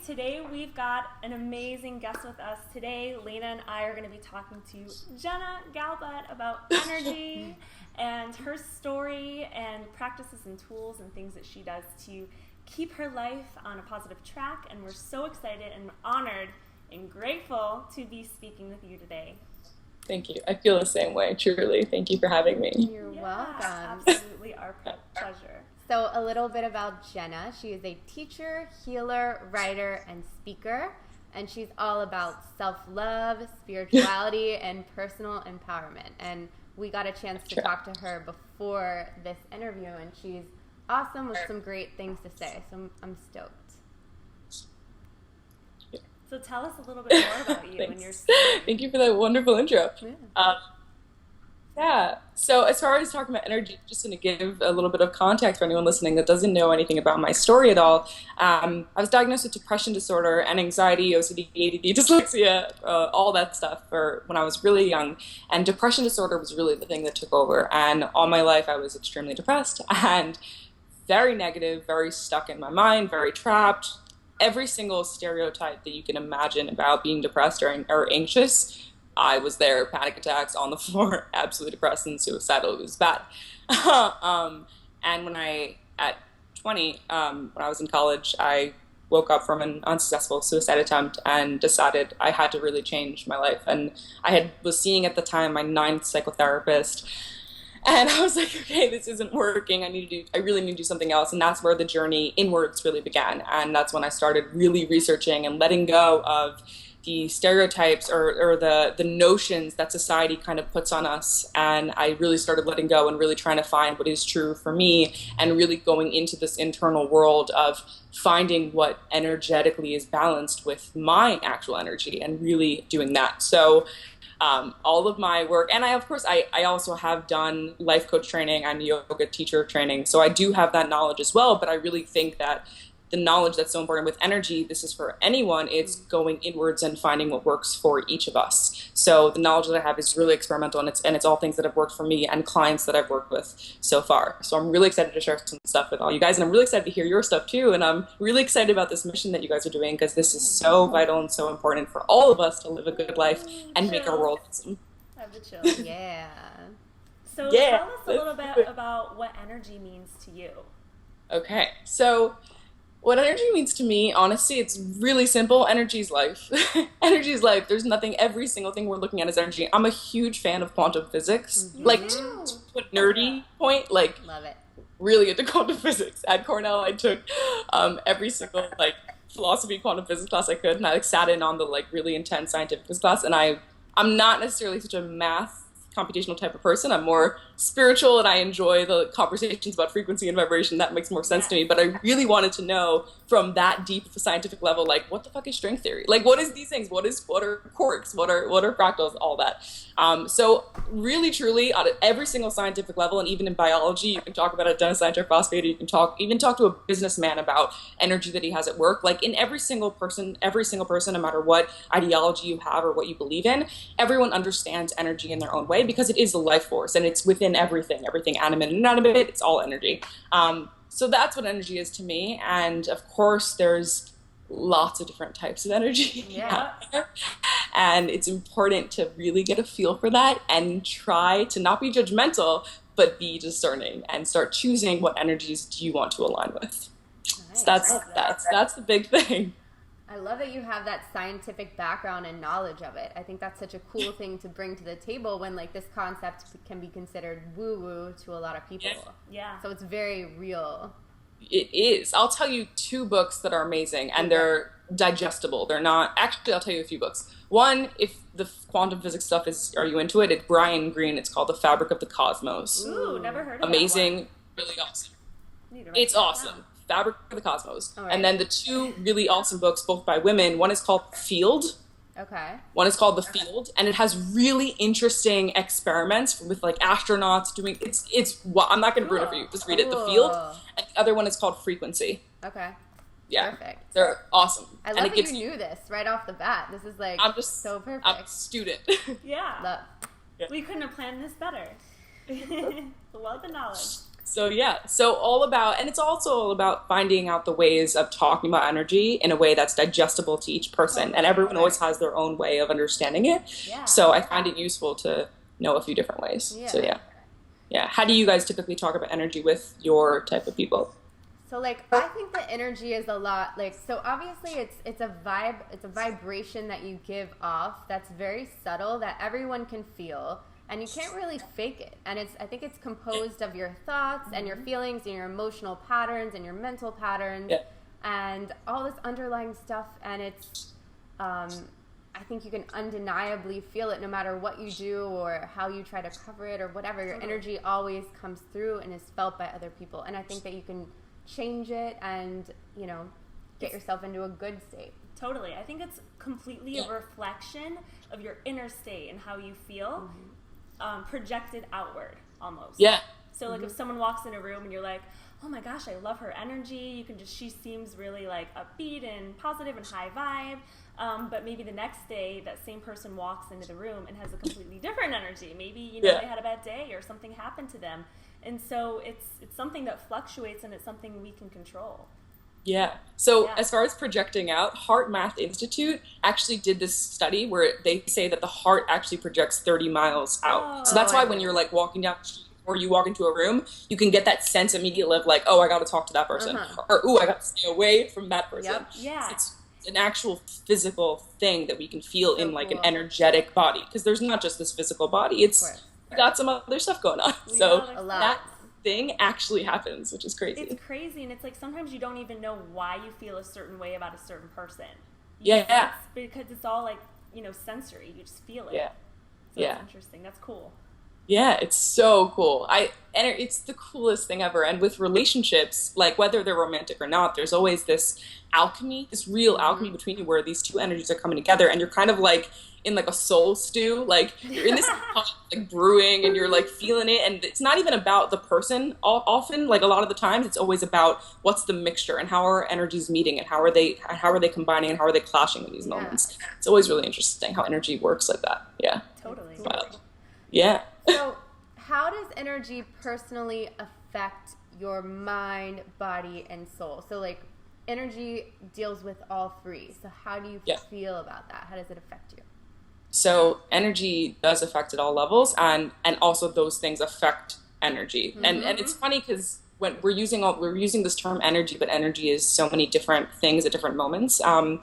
Today we've got an amazing guest with us. Today, Lena and I are going to be talking to Jenna Galbut about energy and her story and practices and tools and things that she does to keep her life on a positive track. And we're so excited and honored and grateful to be speaking with you today. Thank you. I feel the same way, truly. Thank you for having me. You're welcome. Absolutely our pleasure. So a little bit about Jenna. She is a teacher, healer, writer, and speaker. And she's all about self-love, spirituality, and personal empowerment. And we got a chance to talk to her before this interview, and she's awesome with some great things to say. So I'm stoked. So tell us a little bit more about you and your story. Thank you for that wonderful intro. So as far as talking about energy, just going to give a little bit of context for anyone listening that doesn't know anything about my story at all. I was diagnosed with depression disorder and anxiety, OCD, ADD, dyslexia, all that stuff when I was really young. And depression disorder was really the thing that took over. And all my life I was extremely depressed and very negative, very stuck in my mind, very trapped. Every single stereotype that you can imagine about being depressed or anxious, I was there. Panic attacks on the floor, absolutely depressed and suicidal. It was bad. And at 20, when I was in college, I woke up from an unsuccessful suicide attempt and decided I had to really change my life. And I was seeing at the time my 9th psychotherapist. And I was like, okay, this isn't working. I really need to do something else. And that's where the journey inwards really began. And that's when I started really researching and letting go of the stereotypes or the notions that society kind of puts on us. And I really started letting go and really trying to find what is true for me and really going into this internal world of finding what energetically is balanced with my actual energy and really doing that. So all of my work, and I also have done life coach training and yoga teacher training, so I do have that knowledge as well, but I really think that the knowledge that's so important with energy, this is for anyone, it's going inwards and finding what works for each of us. So the knowledge that I have is really experimental, and it's all things that have worked for me and clients that I've worked with so far. So I'm really excited to share some stuff with all you guys, and I'm really excited to hear your stuff too, and I'm really excited about this mission that you guys are doing, because this is so vital and so important for all of us to live a good life and make our world awesome. I have the chills. Yeah. So tell us a little bit about what energy means to you. Okay, so what energy means to me, honestly, it's really simple. Energy is life. Energy is life. There's nothing, every single thing we're looking at is energy. I'm a huge fan of quantum physics. Like, to a nerdy point, like, love it. Really into quantum physics. At Cornell, I took every single, philosophy quantum physics class I could, and I, sat in on the, really intense scientific physics class, and I'm not necessarily such a math computational type of person. I'm more spiritual, and I enjoy the conversations about frequency and vibration. That makes more sense to me. But I really wanted to know from that deep of a scientific level, what the fuck is string theory? What is these things? What are quarks? What are fractals? All that. So really, truly, on every single scientific level, and even in biology, you can talk about adenosine triphosphate, or you can talk to a businessman about energy that he has at work. In every single person, no matter what ideology you have or what you believe in, everyone understands energy in their own way, because it is the life force, and it's within everything animate and inanimate, it's all energy. So that's what energy is to me. And of course, there's lots of different types of energy. Yeah. And it's important to really get a feel for that and try to not be judgmental, but be discerning and start choosing what energies do you want to align with. Nice. So that's the big thing. I love that you have that scientific background and knowledge of it. I think that's such a cool thing to bring to the table when this concept can be considered woo-woo to a lot of people. Yeah. So it's very real. It is. I'll tell you 2 books that are amazing, and they're digestible. They're not, actually, I'll tell you a few books. One, if the quantum physics stuff are you into it? It's Brian Greene. It's called The Fabric of the Cosmos. Ooh, never heard of amazing, that one. Really awesome. It's awesome. Fabric of the Cosmos. Right. And then the 2 really awesome books, both by women. One is called Field. Okay. One is called The Field, and it has really interesting experiments with astronauts doing. I'm not going to ruin it for you. Just read it. The Field. And the other one is called Frequency. Okay. Yeah. Perfect. They're awesome. I love that you knew this right off the bat. This is I'm just so perfect. I'm a student. Yeah. Love. We couldn't have planned this better. The wealth of knowledge. So yeah, so all about, and it's also all about finding out the ways of talking about energy in a way that's digestible to each person. Totally. And everyone always has their own way of understanding it. Yeah. So I find it useful to know a few different ways. Yeah. So yeah. Yeah. How do you guys typically talk about energy with your type of people? So like I think the energy is a lot like, so obviously it's a vibe, it's a vibration that you give off that's very subtle that everyone can feel, and you can't really fake it. And I think it's composed of your thoughts and your feelings and your emotional patterns and your mental patterns and all this underlying stuff. And it's I think you can undeniably feel it no matter what you do or how you try to cover it or whatever. Your energy always comes through and is felt by other people. And I think that you can change it and, you know, get yourself into a good state. Totally. I think it's completely a reflection of your inner state and how you feel, projected outward almost. Yeah. So like if someone walks in a room and you're like, oh my gosh, I love her energy. You can just, she seems really like upbeat and positive and high vibe. But maybe the next day that same person walks into the room and has a completely different energy. Maybe, you know, they had a bad day or something happened to them. And so it's something that fluctuates, and it's something we can control. Yeah. So as far as projecting out, Heart Math Institute actually did this study where they say that the heart actually projects 30 miles out. So that's why when you're like walking down the street or you walk into a room, you can get that sense immediately of like, oh, I got to talk to that person. Or, ooh, I got to stay away from that person. Yep. Yeah. It's an actual physical thing that we can feel in like an energetic body. Because there's not just this physical body. It's we got some other stuff going on. So that thing actually happens, which is crazy. It's crazy, and it's like sometimes you don't even know why you feel a certain way about a certain person. Yeah. Because it's all like, you know, sensory. You just feel it. Yeah. So that's interesting. That's cool. Yeah, it's so cool. It's the coolest thing ever. And with relationships, like whether they're romantic or not, there's always this alchemy, this real alchemy between you where these two energies are coming together, and you're kind of like in like a soul stew, like you're in this pot, like brewing, and you're like feeling it, and it's not even about the person often, like a lot of the times it's always about what's the mixture and how are energies meeting and how are they combining and how are they clashing in these moments. It's always really interesting how energy works like that. Yeah. Totally. Wild. Yeah. So how does energy personally affect your mind, body, and soul? So like energy deals with all three. So how do you feel about that? How does it affect you? So energy does affect at all levels, and also those things affect energy. And it's funny because when we're using this term energy, but energy is so many different things at different moments. And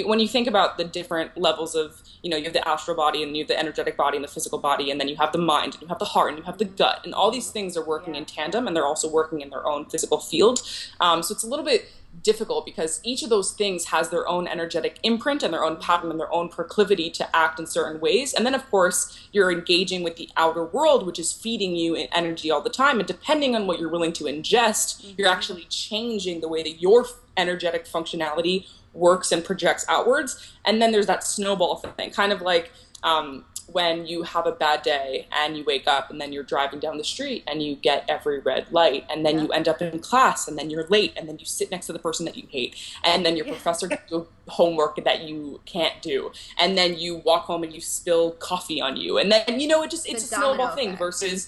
when you think about the different levels of, you know, you have the astral body and you have the energetic body and the physical body, and then you have the mind and you have the heart and you have the gut, and all these things are working in tandem, and they're also working in their own physical field. So it's a little bit difficult because each of those things has their own energetic imprint and their own pattern and their own proclivity to act in certain ways. And then of course you're engaging with the outer world, which is feeding you in energy all the time, and depending on what you're willing to ingest, you're actually changing the way that your energetic functionality works and projects outwards. And then there's that snowball thing, kind of like when you have a bad day and you wake up and then you're driving down the street and you get every red light, and then you end up in class and then you're late, and then you sit next to the person that you hate, and then your professor gives you homework that you can't do, and then you walk home and you spill coffee on you, and then, you know, it's a snowball thing versus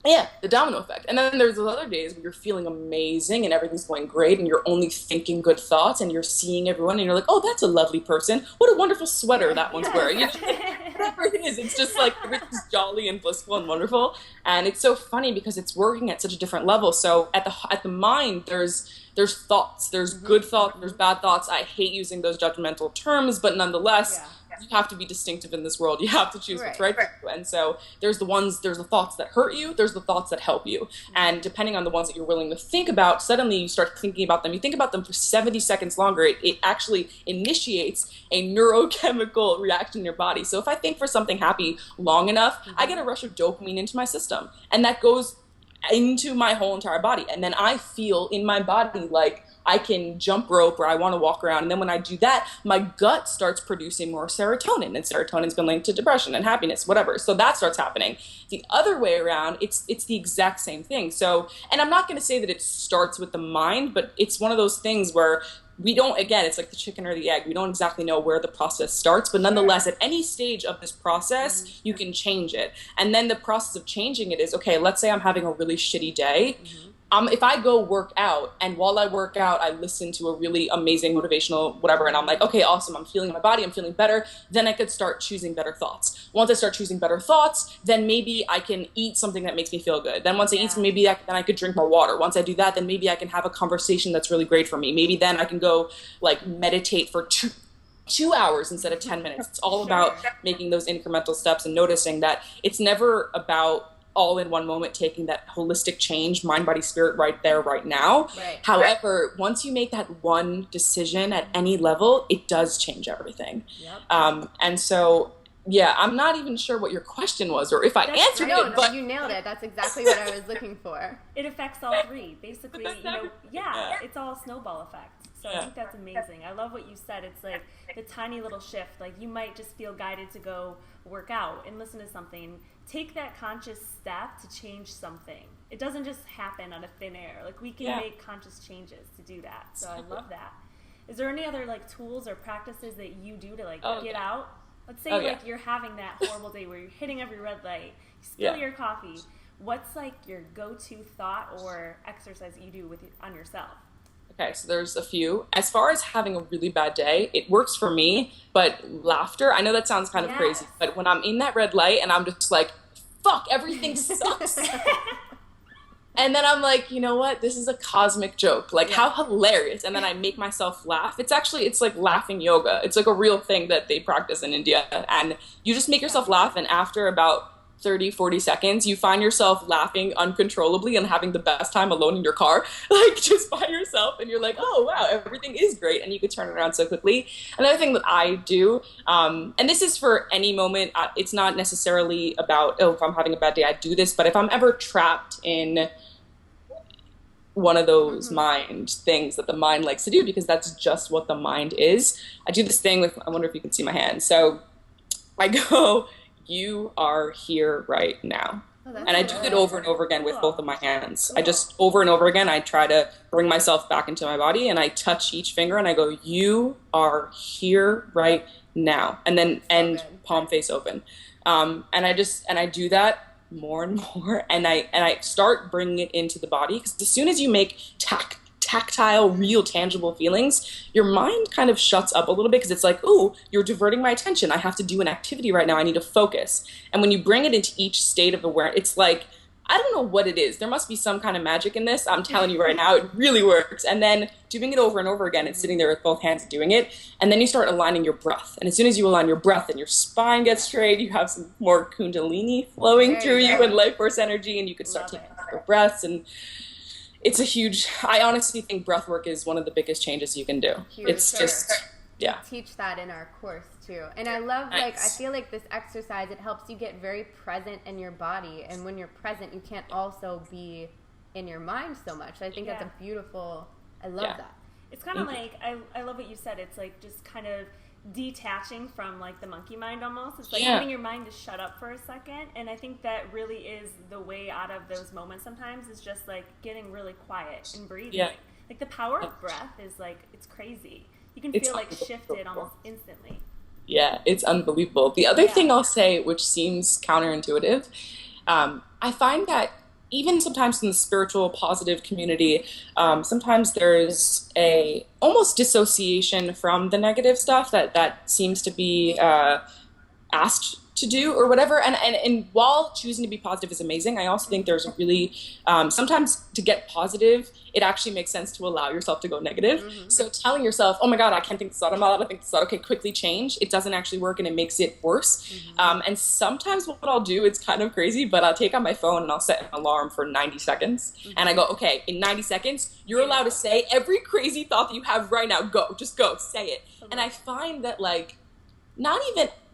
the domino effect. And then there's those other days where you're feeling amazing and everything's going great and you're only thinking good thoughts and you're seeing everyone and you're like, oh, that's a lovely person. What a wonderful sweater that one's wearing. You know, whatever it is, it's just like everything's jolly and blissful and wonderful. And it's so funny because it's working at such a different level. So at the mind, there's thoughts, there's good thoughts, there's bad thoughts. I hate using those judgmental terms, but nonetheless, you have to be distinctive in this world. You have to choose what's right for you. And so there's the thoughts that hurt you, there's the thoughts that help you. And depending on the ones that you're willing to think about, suddenly you start thinking about them. You think about them for 70 seconds longer. It actually initiates a neurochemical reaction in your body. So if I think for something happy long enough, I get a rush of dopamine into my system. And that goes into my whole entire body. And then I feel in my body like I can jump rope or I want to walk around. And then when I do that, my gut starts producing more serotonin, and serotonin's been linked to depression and happiness, whatever. So that starts happening. The other way around, it's the exact same thing. So, and I'm not going to say that it starts with the mind, but it's one of those things where we don't, again, it's like the chicken or the egg. We don't exactly know where the process starts, but nonetheless, at any stage of this process, you can change it. And then the process of changing it is, okay, let's say I'm having a really shitty day. If I go work out, and while I work out, I listen to a really amazing motivational whatever, and I'm like, okay, awesome, I'm feeling my body, I'm feeling better, then I could start choosing better thoughts. Once I start choosing better thoughts, then maybe I can eat something that makes me feel good. Then once I eat, maybe then I could drink more water. Once I do that, then maybe I can have a conversation that's really great for me. Maybe then I can go like meditate for 2 hours instead of 10 minutes. It's all about making those incremental steps and noticing that it's never about all in one moment taking that holistic change, mind, body, spirit, right there, right now. However, once you make that one decision at any level, it does change everything. And so, yeah, I'm not even sure what your question was or if I answered it. But you nailed it. That's exactly what I was looking for. It affects all three. Basically, it's all a snowball effect. So I think that's amazing. I love what you said. It's like the tiny little shift. Like you might just feel guided to go work out and listen to something. Take that conscious step to change something. It doesn't just happen out of thin air. Like we can make conscious changes to do that. So I love that. Is there any other like tools or practices that you do to like get out? Let's say like you're having that horrible day where you're hitting every red light, you spill your coffee. What's like your go-to thought or exercise that you do on yourself? Okay, so there's a few. As far as having a really bad day, it works for me, but laughter, I know that sounds kind of crazy, but when I'm in that red light and I'm just like, fuck, everything sucks. And then I'm like, you know what? This is a cosmic joke. Like, how hilarious. And then I make myself laugh. It's like laughing yoga. It's like a real thing that they practice in India. And you just make yourself laugh, and after about 30, 40 seconds, you find yourself laughing uncontrollably and having the best time alone in your car, like just by yourself. And you're like, oh, wow, everything is great. And you could turn it around so quickly. Another thing that I do, and this is for any moment, it's not necessarily about, oh, if I'm having a bad day, I do this. But if I'm ever trapped in one of those mind things that the mind likes to do, because that's just what the mind is, I do this thing with, I wonder if you can see my hand. So I go, you are here right now. And I do it over and over again with both of my hands. I just, over and over again, I try to bring myself back into my body, and I touch each finger and I go, you are here right now. And then, palm face open. And I do that more and more, and I start bringing it into the body, because as soon as you make tactile, real, tangible feelings, your mind kind of shuts up a little bit, because it's like, ooh, you're diverting my attention. I have to do an activity right now. I need to focus. And when you bring it into each state of awareness, it's like, I don't know what it is. There must be some kind of magic in this. I'm telling you right now, it really works. And then doing it over and over again and sitting there with both hands doing it. And then you start aligning your breath. And as soon as you align your breath and your spine gets straight, you have some more kundalini flowing through you and life force energy, and you can start taking deeper breaths. And it's a huge, I honestly think breath work is one of the biggest changes you can do. It's just, we teach that in our course too. And I love, like, I feel like this exercise, it helps you get very present in your body. And when you're present, you can't also be in your mind so much. I think that's a beautiful, I love that. It's kind of like, I love what you said. It's like just kind of detaching from like the monkey mind almost. It's like getting your mind to shut up for a second. And I think that really is the way out of those moments sometimes, is just like getting really quiet and breathing. Like the power of breath is like, it's crazy. You can feel like shifted almost instantly. Yeah, it's unbelievable. The other thing I'll say, which seems counterintuitive, I find that even sometimes in the spiritual positive community, sometimes there's a almost dissociation from the negative stuff that seems to be asked to do or whatever. And while choosing to be positive is amazing, I also think there's a really, sometimes to get positive, it actually makes sense to allow yourself to go negative. So telling yourself, oh my God, I can't think this out, I'm not allowed to think this out, okay, quickly change, it doesn't actually work, and it makes it worse. And sometimes what I'll do, it's kind of crazy, but I'll take out my phone and I'll set an alarm for 90 seconds. And I go, okay, in 90 seconds, you're allowed to say every crazy thought that you have right now, just go, say it. And I find that, like,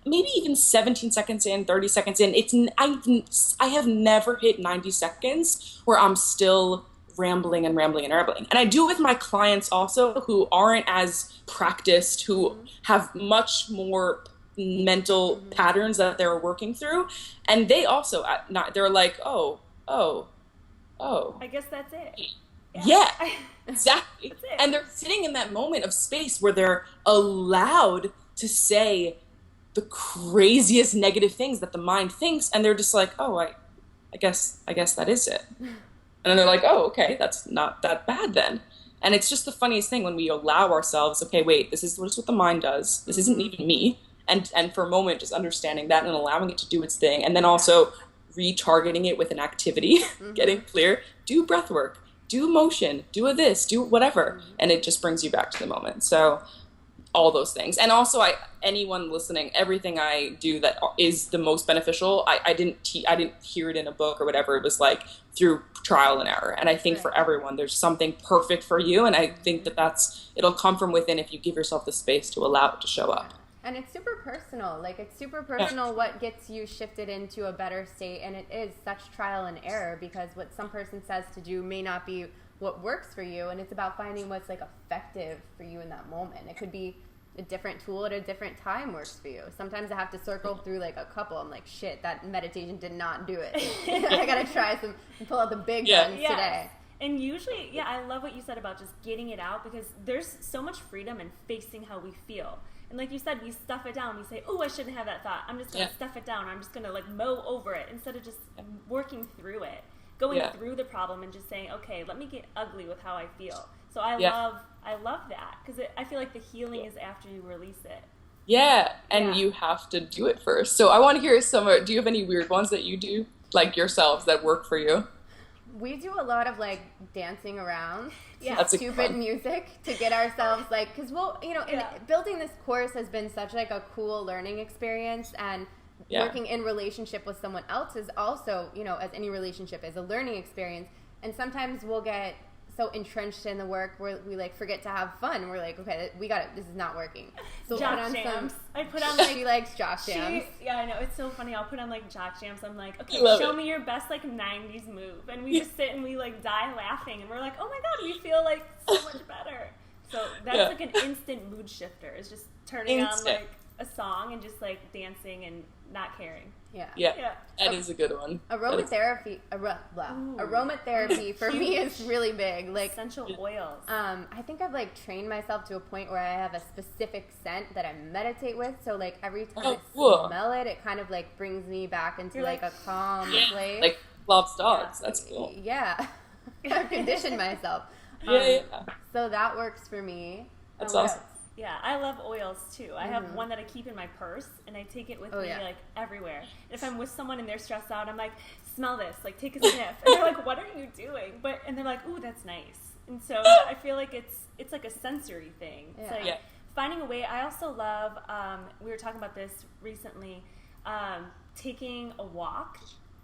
maybe even 17 seconds in, 30 seconds in, I have never hit 90 seconds where I'm still rambling. And I do it with my clients also, who aren't as practiced, who have much more mental patterns that they're working through. And they also, they're like, oh. I guess that's it. Yeah, exactly. And they're sitting in that moment of space where they're allowed to say the craziest negative things that the mind thinks, and they're just like, oh, I guess that is it. And then they're like, oh, okay, that's not that bad then. And it's just the funniest thing when we allow ourselves, okay, wait, this is what the mind does. This isn't even me. And for a moment, just understanding that and allowing it to do its thing. And then also retargeting it with an activity, getting clear, do breath work, do motion, do this, do whatever. And it just brings you back to the moment. So all those things. And also, anyone listening, everything I do that is the most beneficial, I didn't hear it in a book or whatever. It was like through trial and error. And I think for everyone, there's something perfect for you. And I think it'll come from within if you give yourself the space to allow it to show up. And it's super personal. Like, it's super personal what gets you shifted into a better state. And it is such trial and error, because what some person says to do may not be what works for you. And it's about finding what's like effective for you in that moment. It could be a different tool at a different time works for you. Sometimes I have to circle through like a couple. I'm like, shit, that meditation did not do it. I got to try some and pull out the big guns today. And usually, I love what you said about just getting it out, because there's so much freedom in facing how we feel. And like you said, we stuff it down. We say, oh, I shouldn't have that thought. I'm just going to stuff it down. I'm just going to like mow over it, instead of just working through it, going through the problem and just saying, okay, let me get ugly with how I feel. So I love that, because I feel like the healing is after you release it. Yeah, and you have to do it first. So I want to hear do you have any weird ones that you do, like yourselves, that work for you? We do a lot of like dancing around That's stupid music to get ourselves like, because building this course has been such like a cool learning experience, and working in relationship with someone else is also, as any relationship, is a learning experience. And sometimes we'll get so entrenched in the work where we like forget to have fun. We're like, okay, we got it. This is not working. So we'll put on jams. I put on like, she likes jock jams. I know, it's so funny. I'll put on like jock jams. I'm like, okay, show me your best like 90s move, and we just sit and we like die laughing, and we're like, oh my god, we feel like so much better. So that's like an instant mood shifter. It's just turning on like a song and just like dancing and not caring. Yeah. That is a good one. Aromatherapy for me is really big. Like essential oils. I think I've like trained myself to a point where I have a specific scent that I meditate with. So like every time I smell it, it kind of like brings me back into like a calm place. Like loves dogs. That's cool. Yeah. I've conditioned myself. So that works for me. That's awesome. Yeah, I love oils too. I have one that I keep in my purse, and I take it with me like everywhere. And if I'm with someone and they're stressed out, I'm like, smell this, like take a sniff. And they're like, what are you doing? And they're like, ooh, that's nice. And so I feel like it's like a sensory thing. It's like finding a way. I also love, we were talking about this recently, taking a walk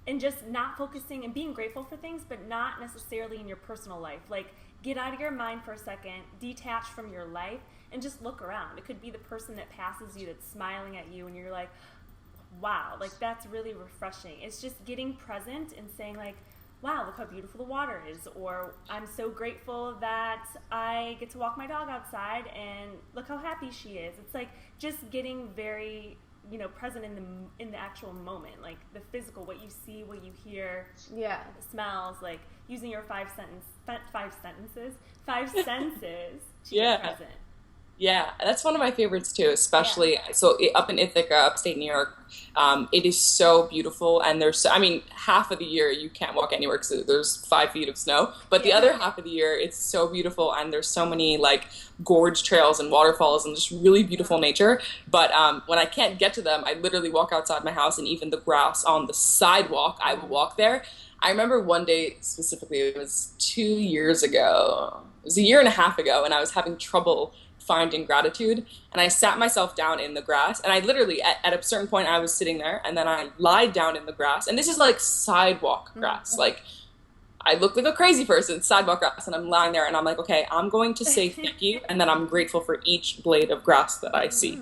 and just not focusing and being grateful for things, but not necessarily in your personal life. Like, get out of your mind for a second, detach from your life, and just look around. It could be the person that passes you that's smiling at you, and you're like, wow, like that's really refreshing. It's just getting present and saying like, wow, look how beautiful the water is, or I'm so grateful that I get to walk my dog outside and look how happy she is. It's like just getting very, present in the actual moment, like the physical, what you see, what you hear, the smells, like using your five senses to be present. Yeah, that's one of my favorites too, especially so up in Ithaca, upstate New York. It is so beautiful, and half of the year you can't walk anywhere because there's 5 feet of snow, but the other half of the year it's so beautiful, and there's so many like gorge trails and waterfalls and just really beautiful nature. But when I can't get to them, I literally walk outside my house, and even the grass on the sidewalk, I will walk there. I remember one day specifically, it was 2 years ago, it was a year and a half ago, and I was having trouble finding gratitude, and I sat myself down in the grass, and I literally at a certain point I was sitting there, and then I lied down in the grass, and this is like sidewalk grass, like I look like a crazy person, sidewalk grass, and I'm lying there, and I'm like, okay, I'm going to say thank you, and then I'm grateful for each blade of grass that I see.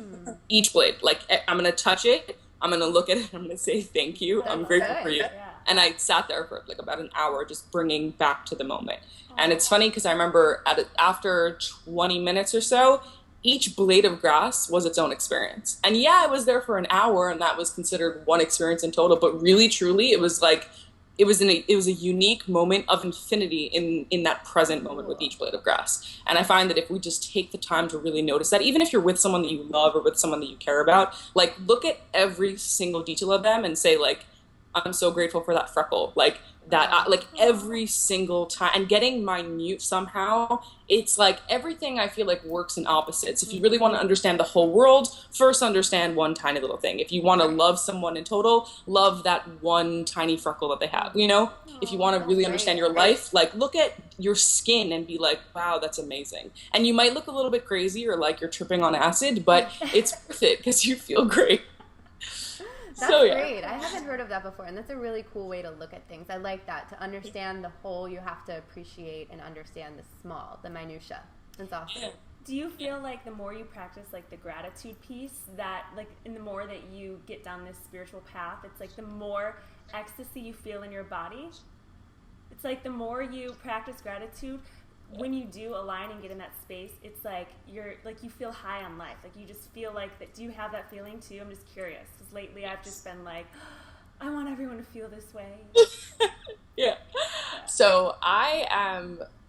Each blade, like I'm gonna touch it, I'm gonna look at it, I'm gonna say thank you, I'm grateful for you. And I sat there for like about an hour just bringing back to the moment. And it's funny because I remember after 20 minutes or so, each blade of grass was its own experience. And I was there for an hour, and that was considered one experience in total. But really, truly, it was like it was a unique moment of infinity in that present moment with each blade of grass. And I find that if we just take the time to really notice that, even if you're with someone that you love or with someone that you care about, like look at every single detail of them and say like, I'm so grateful for that freckle. Like that, like every single time, and getting minute somehow, it's like everything I feel like works in opposites. If you really want to understand the whole world, first understand one tiny little thing. If you want to love someone in total, love that one tiny freckle that they have, you know? If you want to really understand your life, like look at your skin and be like, wow, that's amazing. And you might look a little bit crazy or like you're tripping on acid, but it's worth it because you feel great. That's great. I haven't heard of that before, and that's a really cool way to look at things. I like that. To understand the whole, you have to appreciate and understand the small, the minutia. That's awesome. Do you feel like the more you practice like the gratitude piece, that like in the more that you get down this spiritual path, it's like the more ecstasy you feel in your body? It's like the more you practice gratitude, when you do align and get in that space, it's like you're like you feel high on life. Like you just feel like that. Do you have that feeling too? I'm just curious because lately I've just been like, I want everyone to feel this way. Yeah. So I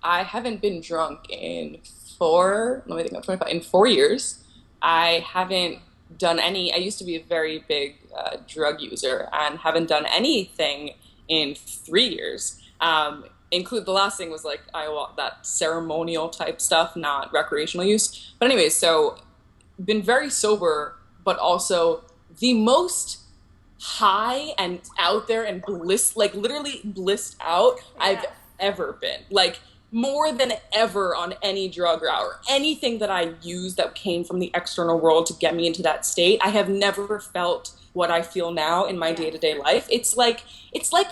haven't been drunk in 4 years. I haven't done any. I used to be a very big drug user and haven't done anything in 3 years. Include the last thing was like that ceremonial type stuff, not recreational use. But anyways, so been very sober, but also the most high and out there and like literally blissed out I've ever been. Like more than ever on any drug or anything that I used that came from the external world to get me into that state. I have never felt what I feel now in my day-to-day life. It's like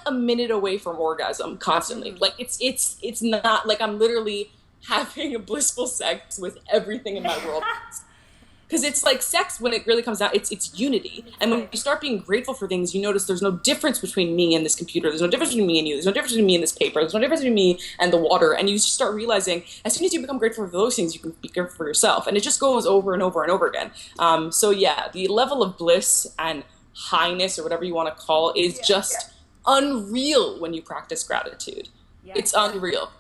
a minute away from orgasm constantly. Like it's not like I'm literally having a blissful sex with everything in my world. Because it's like sex, when it really comes down, it's unity. And when you start being grateful for things, you notice there's no difference between me and this computer. There's no difference between me and you. There's no difference between me and this paper. There's no difference between me and the water. And you start realizing, as soon as you become grateful for those things, you can be grateful for yourself. And it just goes over and over and over again. So yeah, the level of bliss and highness, or whatever you want to call it, is just unreal when you practice gratitude. It's unreal.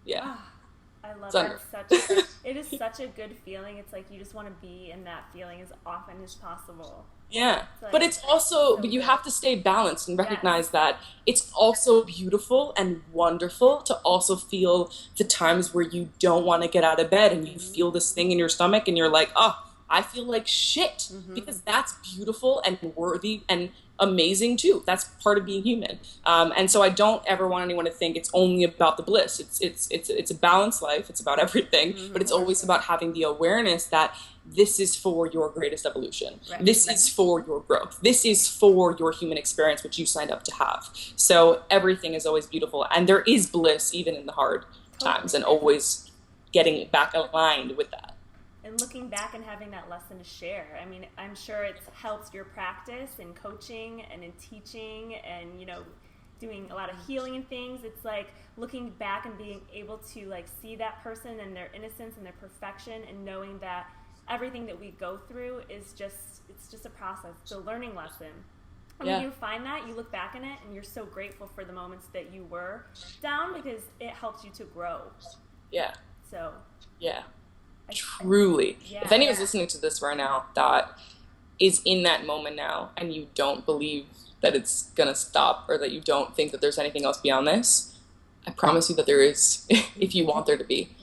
Yeah. I love it. It is such a good feeling. It's like you just want to be in that feeling as often as possible. Yeah. But it's also, but you have to stay balanced and recognize that it's also beautiful and wonderful to also feel the times where you don't want to get out of bed and you feel this thing in your stomach and you're like, oh, I feel like shit, because that's beautiful and worthy and amazing too. That's part of being human. And so I don't ever want anyone to think it's only about the bliss. It's a balanced life. It's about everything, but it's always about having the awareness that this is for your greatest evolution. Right. This is for your growth. This is for your human experience, which you signed up to have. So everything is always beautiful, and there is bliss even in the hard times, and always getting back aligned with that. And looking back and having that lesson to share. I mean, I'm sure it's helped your practice in coaching and in teaching and, you know, doing a lot of healing and things. It's like looking back and being able to like see that person and their innocence and their perfection, and knowing that everything that we go through is just a process. It's a learning lesson. And when you find that, you look back on it and you're so grateful for the moments that you were down, because it helps you to grow. Yeah. So. Yeah. Truly. If anyone's listening to this right now that is in that moment now and you don't believe that it's gonna stop, or that you don't think that there's anything else beyond this, I promise you that there is, if you want there to be.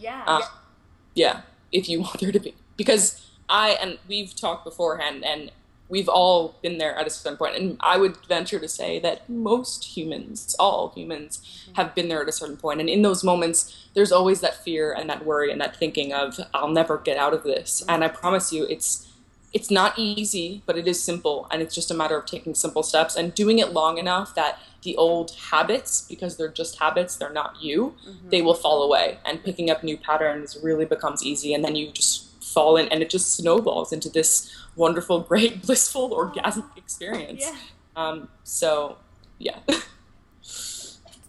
If you want there to be. Because and we've talked beforehand, and we've all been there at a certain point, and I would venture to say that most humans, all humans, have been there at a certain point. And in those moments, there's always that fear and that worry and that thinking of, I'll never get out of this. And I promise you, it's not easy, but it is simple, and it's just a matter of taking simple steps and doing it long enough that the old habits, because they're just habits, they're not you, they will fall away, and picking up new patterns really becomes easy, and then you just fall in, and it just snowballs into this wonderful, great, blissful, orgasmic experience. So, yeah.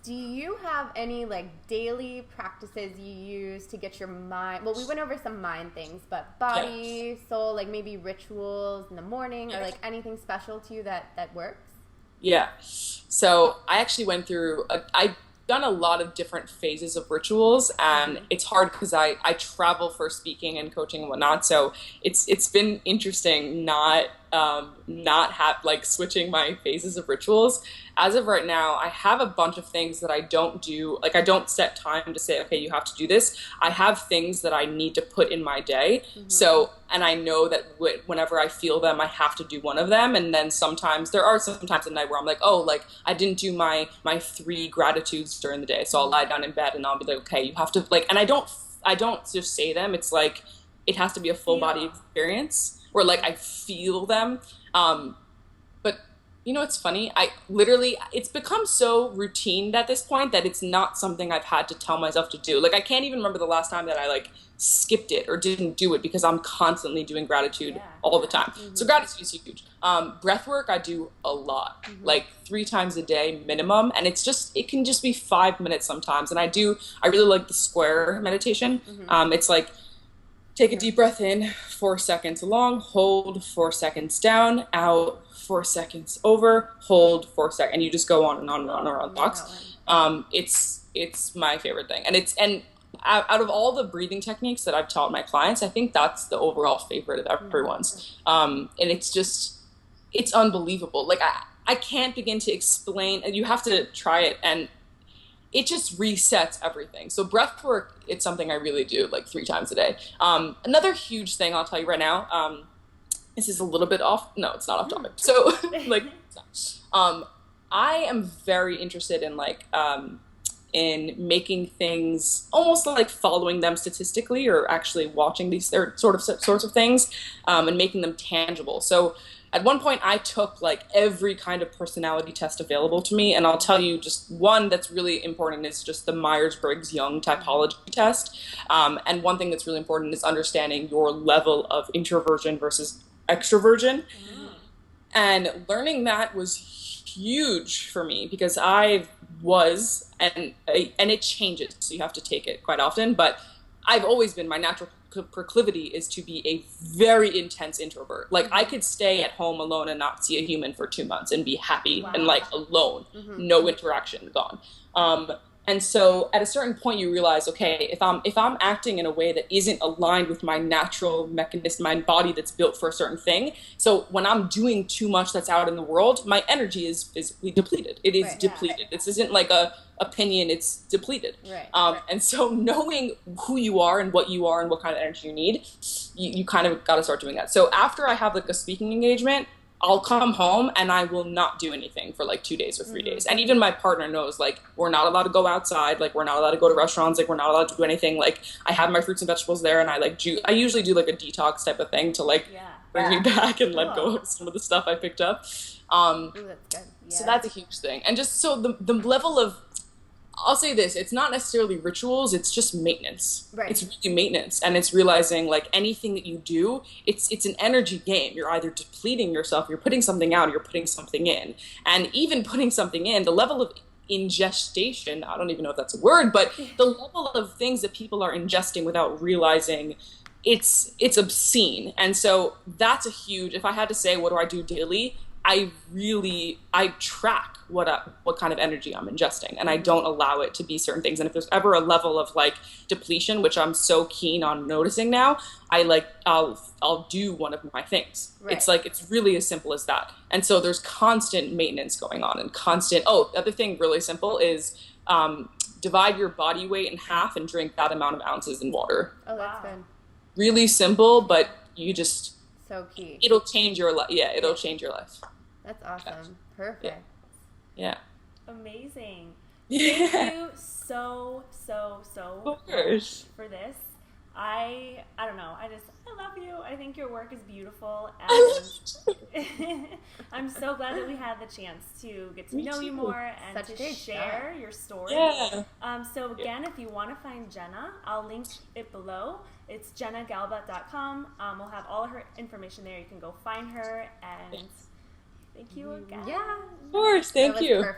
Do you have any like daily practices you use to get your mind, well, we went over some mind things, but body, soul, like maybe rituals in the morning, or like anything special to you that works? Yeah. So I actually went through, I've done a lot of different phases of rituals, and it's hard because I travel for speaking and coaching and whatnot. So it's been interesting not have like switching my phases of rituals. As of right now, I have a bunch of things that I don't do. Like I don't set time to say, okay, you have to do this. I have things that I need to put in my day. So, and I know that whenever I feel them, I have to do one of them. And then there are some times at night where I'm like, oh, like I didn't do my 3 gratitudes during the day. So I'll lie down in bed and I'll be like, okay, you have to like, and I don't just say them. It's like, it has to be a full body experience where like I feel them. But you know, it's funny. It's become so routine at this point that it's not something I've had to tell myself to do. Like, I can't even remember the last time that I like skipped it or didn't do it because I'm constantly doing gratitude all the time. So gratitude is huge. Breath work, I do a lot, like 3 times a day minimum. And it can just be 5 minutes sometimes. And I really like the square meditation. It's like, take a deep breath in, 4 seconds long, hold 4 seconds down, out 4 seconds over, hold 4 seconds, and you just go on and on and on around thoughts. It's my favorite thing, and out of all the breathing techniques that I've taught my clients, I think that's the overall favorite of everyone's. And it's unbelievable. Like I can't begin to explain. You have to try it, and it just resets everything. So breath work, it's something I really do like 3 times a day. Another huge thing I'll tell you right now, this is a little bit no, it's not off topic. So like, I am very interested in like, in making things almost like following them statistically or actually watching these sorts of things, and making them tangible. So at one point I took like every kind of personality test available to me, and I'll tell you just one that's really important is just the Myers-Briggs-Young typology test. And one thing that's really important is understanding your level of introversion versus extroversion. And learning that was huge for me because and it changes, so you have to take it quite often, but I've always been, my natural proclivity is to be a very intense introvert. Like I could stay at home alone and not see a human for 2 months and be happy and like alone, no interaction, gone. And so at a certain point you realize, okay, if I'm acting in a way that isn't aligned with my natural mechanism, my body that's built for a certain thing. So when I'm doing too much that's out in the world, my energy is physically depleted. It is depleted. This isn't like a opinion, it's depleted. And so knowing who you are and what kind of energy you need, you kind of got to start doing that. So after I have like a speaking engagement, I'll come home and I will not do anything for like 2 days or 3 days. And even my partner knows, like, we're not allowed to go outside. Like, we're not allowed to go to restaurants. Like, we're not allowed to do anything. Like, I have my fruits and vegetables there, and I usually do like a detox type of thing to like bring me back and let go of some of the stuff I picked up. Ooh, that's good. So that's a huge thing. And just so the level of, I'll say this, it's not necessarily rituals, it's just maintenance. It's really maintenance. And it's realizing like anything that you do, it's an energy game. You're either depleting yourself, you're putting something out, or you're putting something in. And even putting something in, the level of ingestion, I don't even know if that's a word, but the level of things that people are ingesting without realizing, it's obscene. And so that's a huge, if I had to say, what do I do daily? I track what kind of energy I'm ingesting, and I don't allow it to be certain things. And if there's ever a level of like depletion, which I'm so keen on noticing now, I'll do one of my things. It's like, it's really as simple as that. And so there's constant maintenance going on, and the other thing really simple is divide your body weight in half and drink that amount of ounces in water. Oh, that's good. Really simple, but you just, so key. It'll change your life. Yeah, it'll change your life. That's awesome. Perfect. Yeah. Amazing. Thank you so much for this. I don't know. I love you. I think your work is beautiful, and I'm so glad that we had the chance to get to know you more and to share your story. So again, if you want to find Jenna, I'll link it below. It's jennagalbut.com. We'll have all her information there. You can go find her, and thank you again. Yeah. Of course. Thank you.